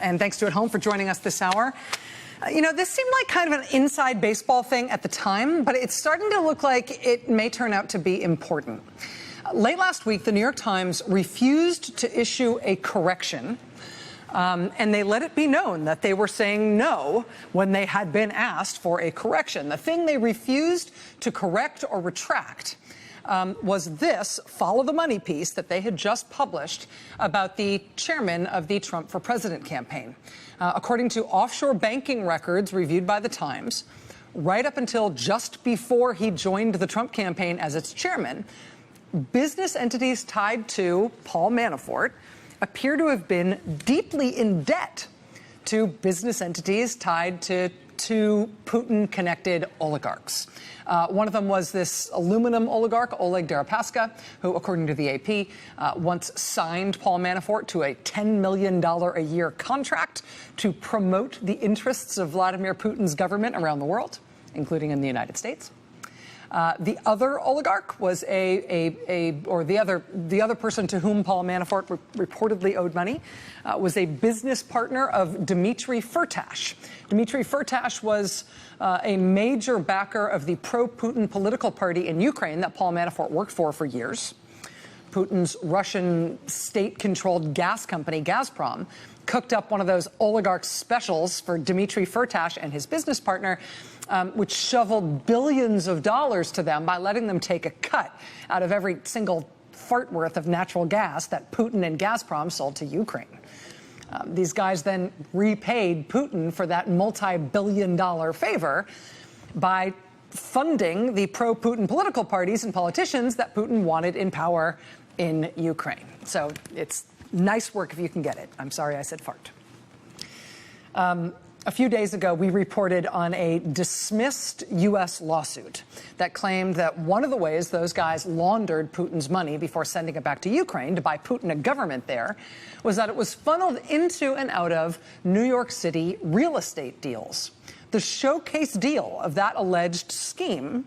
and thanks to At Home for joining us this hour. This seemed like kind of an inside baseball thing at the time, but it's starting to look like it may turn out to be important. Late last week, the New York Times refused to issue a correction, and they let it be known that they were saying no when they had been asked for a correction. The thing they refused to correct or retract was this follow the money piece that they had just published about the chairman of the Trump for President campaign. According to offshore banking records reviewed by the Times, right up until just before he joined the Trump campaign as its chairman, business entities tied to Paul Manafort appear to have been deeply in debt to business entities tied to two Putin-connected oligarchs. One of them was this aluminum oligarch, Oleg Deripaska, who, according to the AP, once signed Paul Manafort to a $10 million a year contract to promote the interests of Vladimir Putin's government around the world, including in the United States. The other oligarch was the other person to whom Paul Manafort reportedly owed money was a business partner of Dmitry Firtash. Dmitry Firtash was a major backer of the pro-Putin political party in Ukraine that Paul Manafort worked for years. Putin's Russian state-controlled gas company, Gazprom, cooked up one of those oligarch specials for Dmitry Firtash and his business partner, which shoveled billions of dollars to them by letting them take a cut out of every single fart worth of natural gas that Putin and Gazprom sold to Ukraine. These guys then repaid Putin for that multi-billion-dollar favor by funding the pro-Putin political parties and politicians that Putin wanted in power in Ukraine. So it's nice work if you can get it. I'm sorry I said fart. A few days ago, we reported on a dismissed U.S. lawsuit that claimed that one of the ways those guys laundered Putin's money before sending it back to Ukraine to buy Putin a government there was that it was funneled into and out of New York City real estate deals. The showcase deal of that alleged scheme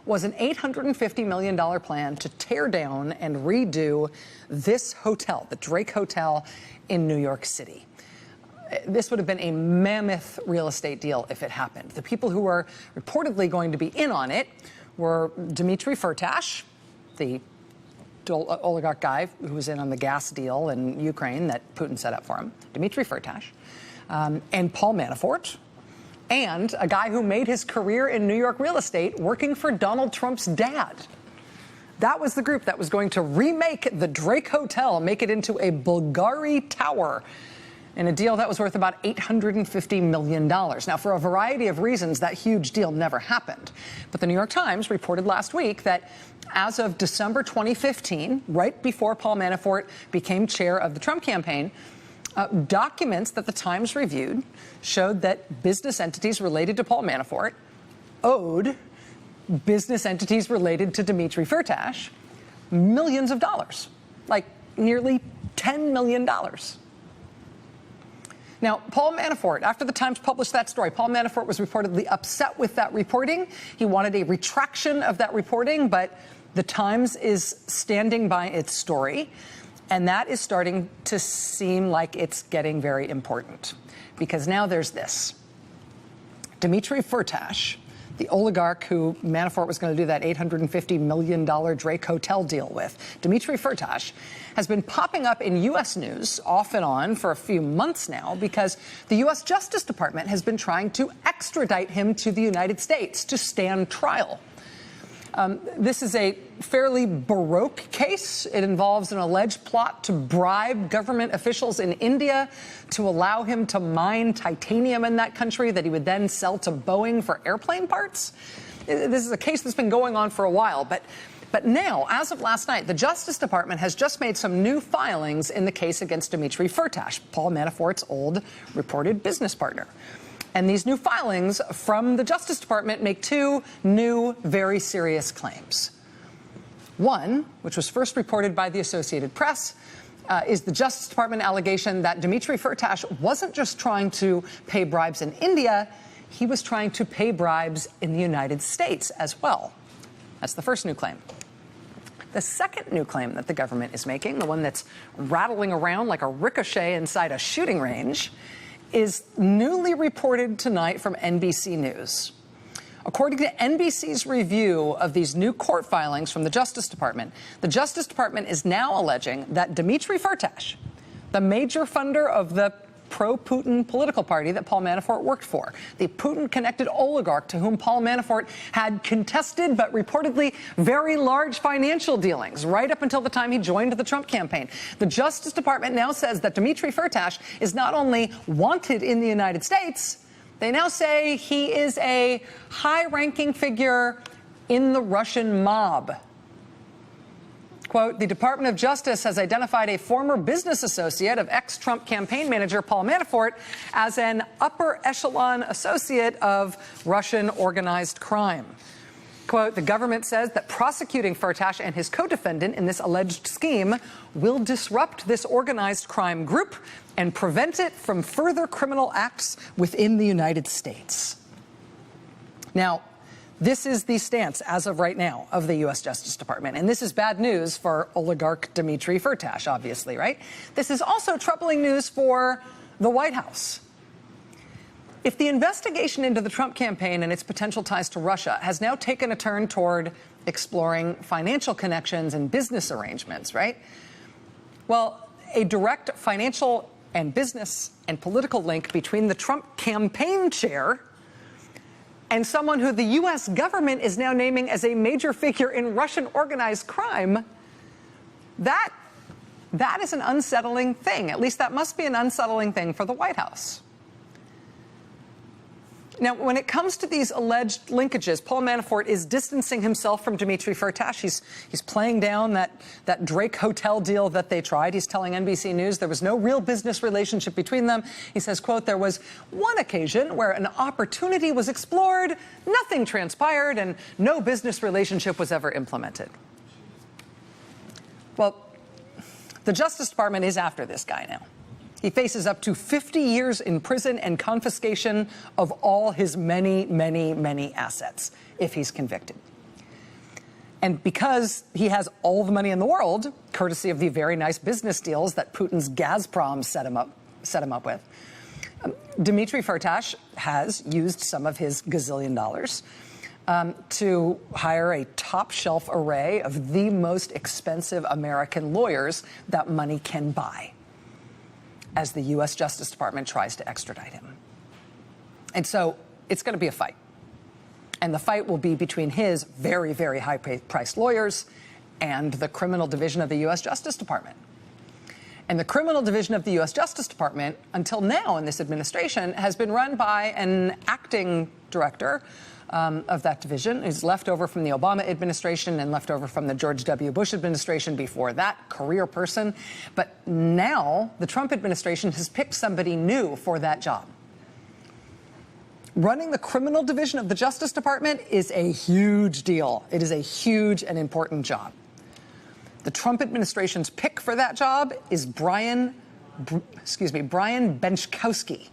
was an $850 million plan to tear down and redo this hotel, the Drake Hotel in New York City. This would have been a mammoth real estate deal if it happened. The people who were reportedly going to be in on it were Dmitry Firtash, the oligarch guy who was in on the gas deal in Ukraine that Putin set up for him, Dmitry Firtash, and Paul Manafort, and a guy who made his career in New York real estate working for Donald Trump's dad. That was the group that was going to remake the Drake Hotel, make it into a Bulgari Tower, in a deal that was worth about $850 million. Now, for a variety of reasons, that huge deal never happened. But the New York Times reported last week that as of December 2015, right before Paul Manafort became chair of the Trump campaign, documents that the Times reviewed showed that business entities related to Paul Manafort owed business entities related to Dmitry Firtash millions of dollars, like nearly $10 million. Now, Paul Manafort, after the Times published that story, Paul Manafort was reportedly upset with that reporting. He wanted a retraction of that reporting, but the Times is standing by its story. And that is starting to seem like it's getting very important, because now there's this. Dmitry Firtash, the oligarch who Manafort was going to do that $850 million Drake Hotel deal with, Dmitry Firtash, has been popping up in U.S. news off and on for a few months now because the U.S. Justice Department has been trying to extradite him to the United States to stand trial. This is a fairly baroque case. It involves an alleged plot to bribe government officials in India to allow him to mine titanium in that country that he would then sell to Boeing for airplane parts. This is a case that's been going on for a while, but now, as of last night, the Justice Department has just made some new filings in the case against Dmitry Firtash, Paul Manafort's old reported business partner. And these new filings from the Justice Department make two new, very serious claims. One, which was first reported by the Associated Press, is the Justice Department allegation that Dmitry Firtash wasn't just trying to pay bribes in India, he was trying to pay bribes in the United States as well. That's the first new claim. The second new claim that the government is making, the one that's rattling around like a ricochet inside a shooting range, is newly reported tonight from NBC News. According to NBC's review of these new court filings from the Justice Department is now alleging that Dmitry Firtash, the major funder of the pro-Putin political party that Paul Manafort worked for, the Putin-connected oligarch to whom Paul Manafort had contested but reportedly very large financial dealings right up until the time he joined the Trump campaign. The Justice Department now says that Dmitry Firtash is not only wanted in the United States, they now say he is a high-ranking figure in the Russian mob. Quote, the Department of Justice has identified a former business associate of ex-Trump campaign manager Paul Manafort as an upper echelon associate of Russian organized crime. Quote, the government says that prosecuting Firtash and his co-defendant in this alleged scheme will disrupt this organized crime group and prevent it from further criminal acts within the United States. Now, this is the stance, as of right now, of the U.S. Justice Department. And this is bad news for oligarch Dmitry Firtash, obviously, right? This is also troubling news for the White House. If the investigation into the Trump campaign and its potential ties to Russia has now taken a turn toward exploring financial connections and business arrangements, right? Well, a direct financial and business and political link between the Trump campaign chair and someone who the U.S. government is now naming as a major figure in Russian organized crime, that is an unsettling thing. At least that must be an unsettling thing for the White House. Now, when it comes to these alleged linkages, Paul Manafort is distancing himself from Dmitry Firtash. He's playing down that Drake Hotel deal that they tried. He's telling NBC News there was no real business relationship between them. He says, quote, there was one occasion where an opportunity was explored, nothing transpired, and no business relationship was ever implemented. Well, the Justice Department is after this guy now. He faces up to 50 years in prison and confiscation of all his many, many, many assets if he's convicted. And because he has all the money in the world, courtesy of the very nice business deals that Putin's Gazprom set him up with, Dmitry Firtash has used some of his gazillion dollars to hire a top-shelf array of the most expensive American lawyers that money can buy, as the U.S. Justice Department tries to extradite him. And so it's going to be a fight. And the fight will be between his very, very high-priced lawyers and the criminal division of the U.S. Justice Department. And the criminal division of the U.S. Justice Department, until now in this administration, has been run by an acting director of that division, who's left over from the Obama administration and left over from the George W. Bush administration before that, career person. But now the Trump administration has picked somebody new for that job. Running the criminal division of the Justice Department is a huge deal. It is a huge and important job. The Trump administration's pick for that job is Brian Benczkowski.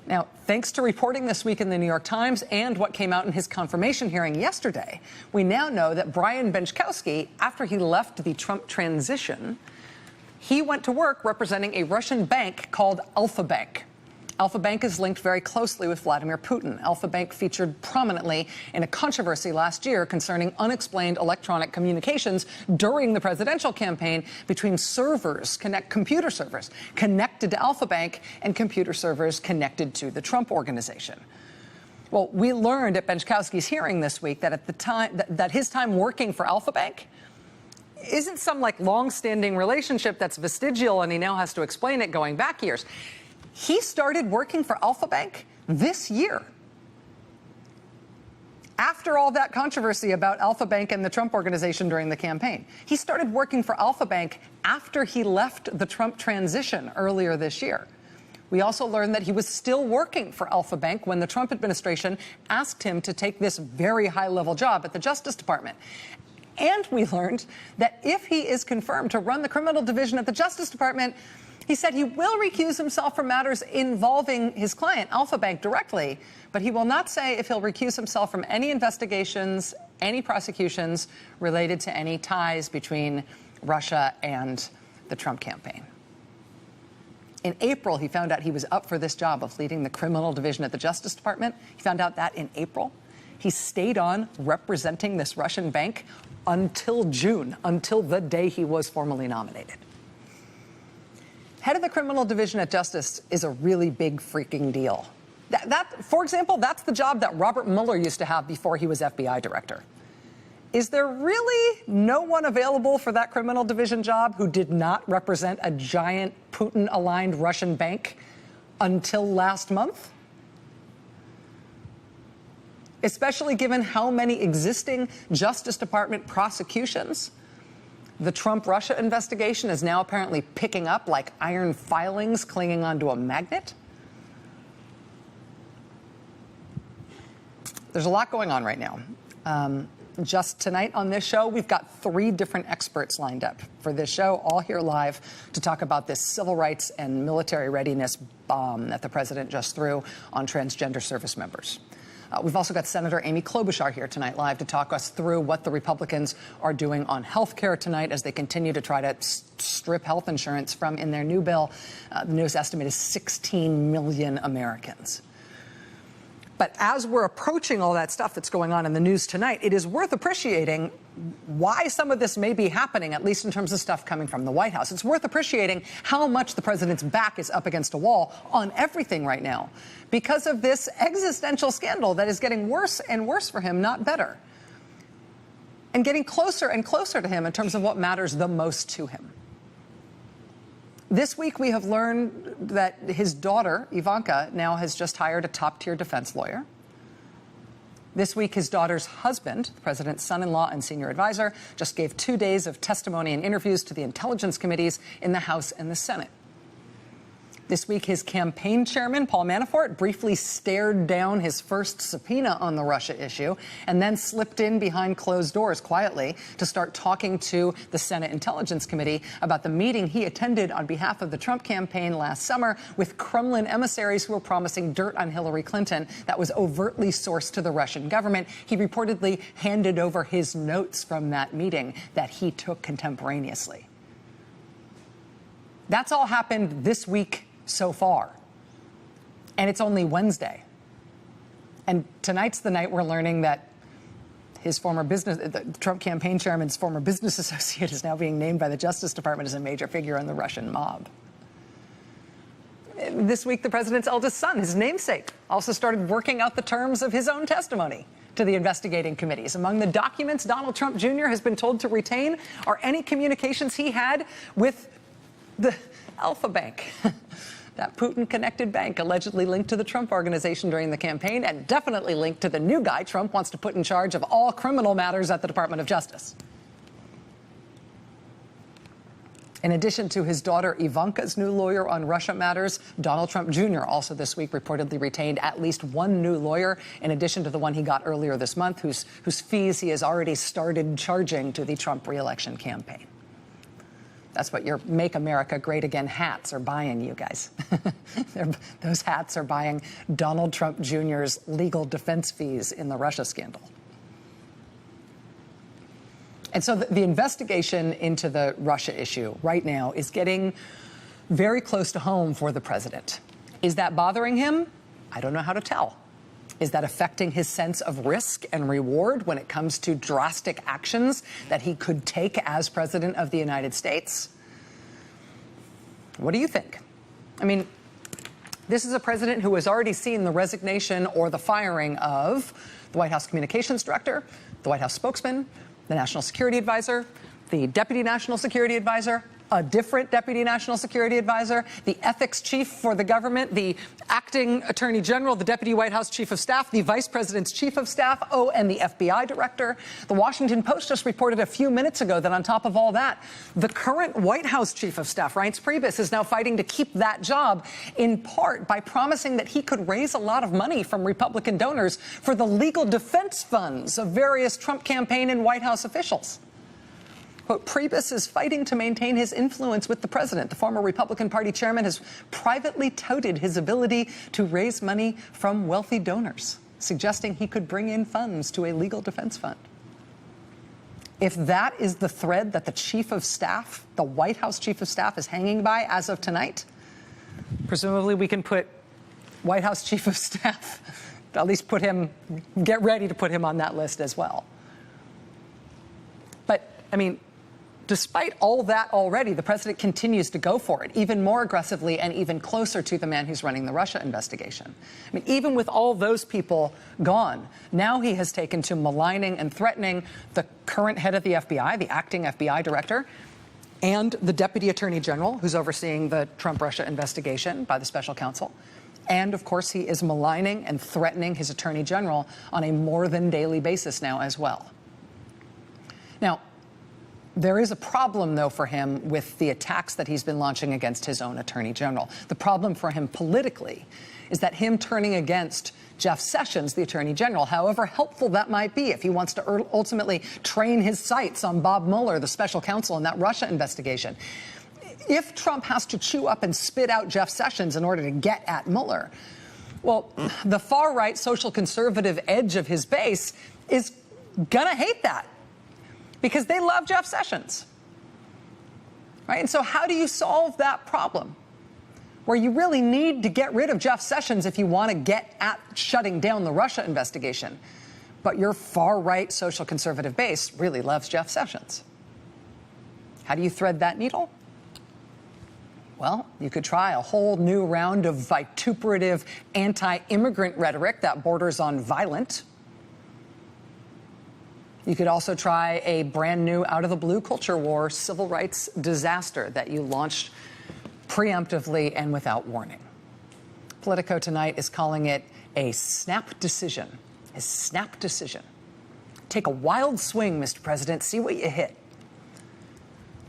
Now, thanks to reporting this week in the New York Times and what came out in his confirmation hearing yesterday, we now know that Brian Benczkowski, after he left the Trump transition, he went to work representing a Russian bank called Alfa Bank. Alfa Bank is linked very closely with Vladimir Putin. Alfa Bank featured prominently in a controversy last year concerning unexplained electronic communications during the presidential campaign between computer servers connected to Alfa Bank and computer servers connected to the Trump organization. Well, we learned at Benczkowski's hearing this week that at the time that his time working for Alfa Bank isn't some long-standing relationship that's vestigial and he now has to explain it going back years. He started working for Alfa Bank this year. After all that controversy about Alfa Bank and the Trump organization during the campaign. He started working for Alfa Bank after he left the Trump transition earlier this year. We also learned that he was still working for Alfa Bank when the Trump administration asked him to take this very high-level job at the Justice Department. And we learned that if he is confirmed to run the criminal division at the Justice Department, he said he will recuse himself from matters involving his client, Alfa Bank, directly, but he will not say if he'll recuse himself from any investigations any prosecutions related to any ties between Russia and the Trump campaign. In April, he found out he was up for this job of leading the criminal division at the Justice Department. He found out that in April. He stayed on representing this Russian bank until June, until the day he was formally nominated. Head of the criminal division at Justice is a really big freaking deal. For example, that's the job that Robert Mueller used to have before he was FBI director. Is there really no one available for that criminal division job who did not represent a giant Putin-aligned Russian bank until last month? Especially given how many existing Justice Department prosecutions the Trump-Russia investigation is now apparently picking up like iron filings clinging onto a magnet. There's a lot going on right now. Just tonight on this show, we've got 3 different experts lined up for this show, all here live to talk about this civil rights and military readiness bomb that the president just threw on transgender service members. We've also got Senator Amy Klobuchar here tonight live to talk us through what the Republicans are doing on health care tonight as they continue to try to strip health insurance from in their new bill. The newest estimate is 16 million Americans. But as we're approaching all that stuff that's going on in the news tonight, it is worth appreciating why some of this may be happening, at least in terms of stuff coming from the White House. It's worth appreciating how much the president's back is up against a wall on everything right now because of this existential scandal that is getting worse and worse for him, not better, and getting closer and closer to him in terms of what matters the most to him. This week, we have learned that his daughter, Ivanka, now has just hired a top-tier defense lawyer. This week, his daughter's husband, the president's son-in-law and senior advisor, just gave 2 days of testimony and interviews to the intelligence committees in the House and the Senate. This week, his campaign chairman, Paul Manafort, briefly stared down his first subpoena on the Russia issue and then slipped in behind closed doors quietly to start talking to the Senate Intelligence Committee about the meeting he attended on behalf of the Trump campaign last summer with Kremlin emissaries who were promising dirt on Hillary Clinton that was overtly sourced to the Russian government. He reportedly handed over his notes from that meeting that he took contemporaneously. That's all happened this week so far. And it's only Wednesday. And tonight's the night we're learning that the Trump campaign chairman's former business associate is now being named by the Justice Department as a major figure in the Russian mob. This week, the president's eldest son, his namesake, also started working out the terms of his own testimony to the investigating committees. Among the documents Donald Trump Jr. has been told to retain are any communications he had with the Alpha Bank. That Putin-connected bank allegedly linked to the Trump organization during the campaign and definitely linked to the new guy Trump wants to put in charge of all criminal matters at the Department of Justice. In addition to his daughter Ivanka's new lawyer on Russia matters, Donald Trump Jr. also this week reportedly retained at least 1 new lawyer, in addition to the one he got earlier this month, whose fees he has already started charging to the Trump re-election campaign. That's what your Make America Great Again hats are buying, you guys. Those hats are buying Donald Trump Jr.'s legal defense fees in the Russia scandal. And so the investigation into the Russia issue right now is getting very close to home for the president. Is that bothering him? I don't know how to tell. Is that affecting his sense of risk and reward when it comes to drastic actions that he could take as president of the United States? What do you think? I mean, this is a president who has already seen the resignation or the firing of the White House communications director, the White House spokesman, the national security advisor, the deputy national security advisor, a different deputy national security advisor, the ethics chief for the government, the acting attorney general, the deputy White House chief of staff, the vice president's chief of staff, and the FBI director. The Washington Post just reported a few minutes ago that on top of all that, the current White House chief of staff, Reince Priebus, is now fighting to keep that job, in part by promising that he could raise a lot of money from Republican donors for the legal defense funds of various Trump campaign and White House officials. But Priebus is fighting to maintain his influence with the president. The former Republican Party chairman has privately touted his ability to raise money from wealthy donors, suggesting he could bring in funds to a legal defense fund. if that is the thread that the chief of staff, the White House chief of staff, is hanging by as of tonight, presumably we can put White House chief of staff, at least get ready to put him on that list as well. But, I mean, despite all that already, the president continues to go for it, even more aggressively and even closer to the man who's running the Russia investigation. I mean, even with all those people gone, now he has taken to maligning and threatening the current head of the FBI, the acting FBI director, and the deputy attorney general who's overseeing the Trump-Russia investigation by the special counsel. And, of course, he is maligning and threatening his attorney general on a more than daily basis now as well. Now, there is a problem, though, for him with the attacks that he's been launching against his own attorney general. The problem for him politically is that him turning against Jeff Sessions, the attorney general, however helpful that might be if he wants to ultimately train his sights on Bob Mueller, the special counsel in that Russia investigation. If Trump has to chew up and spit out Jeff Sessions in order to get at Mueller, well, the far-right social conservative edge of his base is gonna hate that, because they love Jeff Sessions, right? And so how do you solve that problem where you really need to get rid of Jeff Sessions if you want to get at shutting down the Russia investigation, but your far-right social conservative base really loves Jeff Sessions? How do you thread that needle? Well, you could try a whole new round of vituperative anti-immigrant rhetoric that borders on violent. You could also try a brand new out-of-the-blue culture war civil rights disaster that you launched preemptively and without warning. Politico tonight is calling it a snap decision. A snap decision. Take a wild swing, Mr. President. See what you hit.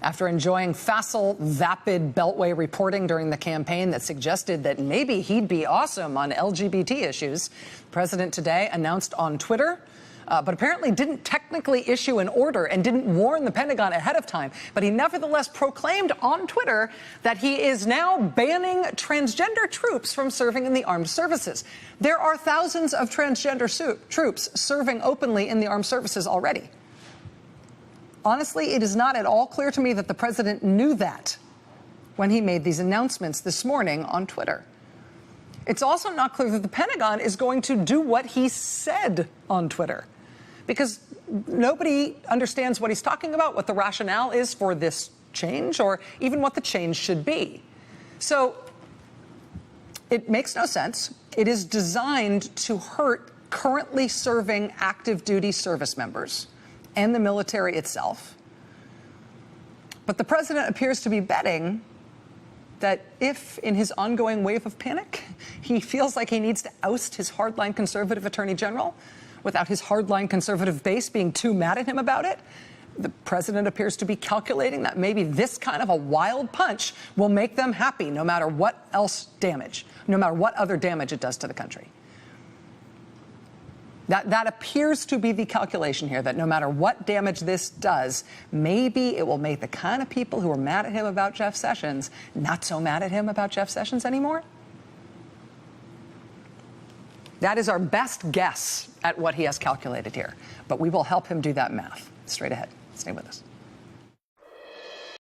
After enjoying facile, vapid Beltway reporting during the campaign that suggested that maybe he'd be awesome on LGBT issues, the president today announced on Twitter, but apparently didn't technically issue an order and didn't warn the Pentagon ahead of time. But he nevertheless proclaimed on Twitter that he is now banning transgender troops from serving in the armed services. There are thousands of transgender troops serving openly in the armed services already. Honestly, it is not at all clear to me that the president knew that when he made these announcements this morning on Twitter. It's also not clear that the Pentagon is going to do what he said on Twitter, because nobody understands what he's talking about, what the rationale is for this change, or even what the change should be. So it makes no sense. It is designed to hurt currently serving active duty service members and the military itself. But the president appears to be betting that if, in his ongoing wave of panic, he feels like he needs to oust his hardline conservative attorney general without his hardline conservative base being too mad at him about it, the president appears to be calculating that maybe this kind of a wild punch will make them happy no matter what else damage, no matter what other damage it does to the country. That appears to be the calculation here, that no matter what damage this does, maybe it will make the kind of people who are mad at him about Jeff Sessions not so mad at him about Jeff Sessions anymore. That is our best guess at what he has calculated here, but we will help him do that math. Straight ahead. Stay with us.